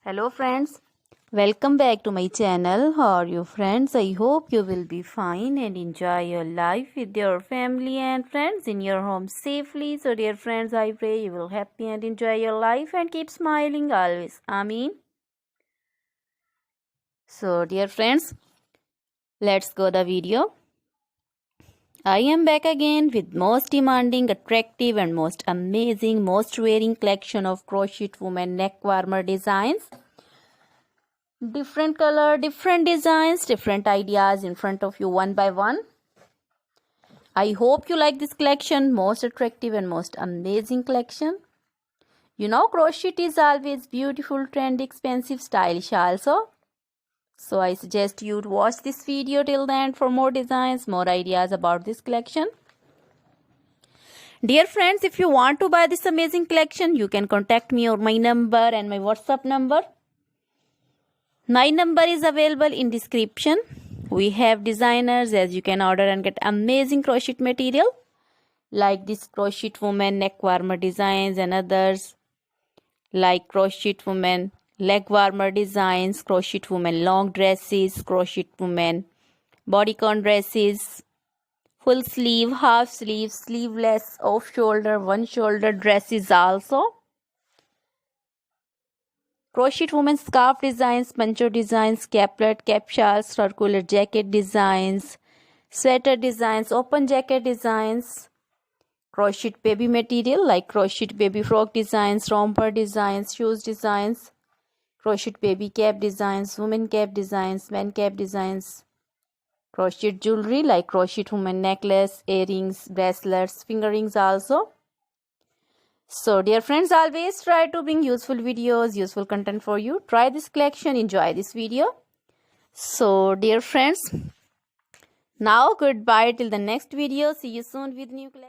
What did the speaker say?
Hello friends, welcome back to my channel. How are you friends? I hope you will be fine and enjoy your life with your family and friends in your home safely. So dear friends, I pray you will happy and enjoy your life and keep smiling always. Amen. So dear friends, let's go the video. I am back again with most demanding, attractive and most amazing, most wearing collection of crochet women neck warmer designs. Different color, different designs, different ideas in front of you one by one. I hope you like this collection, most attractive and most amazing collection. You know, crochet is always beautiful, trendy, expensive, stylish also. So I suggest you to watch this video till the end for more designs, more ideas about this collection. Dear friends, if you want to buy this amazing collection, you can contact me or my number and my WhatsApp number. My number is available in description. We have designers as you can order and get amazing crochet material like this crochet woman neck warmer designs and others like crochet woman leg warmer designs, crochet woman long dresses, crochet woman bodycon dresses, full sleeve, half sleeve, sleeveless, off shoulder, one shoulder dresses also. Crochet woman scarf designs, poncho designs, caplet, cap shawls, circular jacket designs, sweater designs, open jacket designs, crochet baby material like crochet baby frock designs, romper designs, shoes designs, crochet baby cap designs, woman cap designs, man cap designs, crochet jewelry like crochet woman necklace, earrings, bracelets, finger rings also. So dear friends, always try to bring useful videos, useful content for you. Try this collection, enjoy this video. So dear friends, now goodbye till the next video. See you soon with new collection.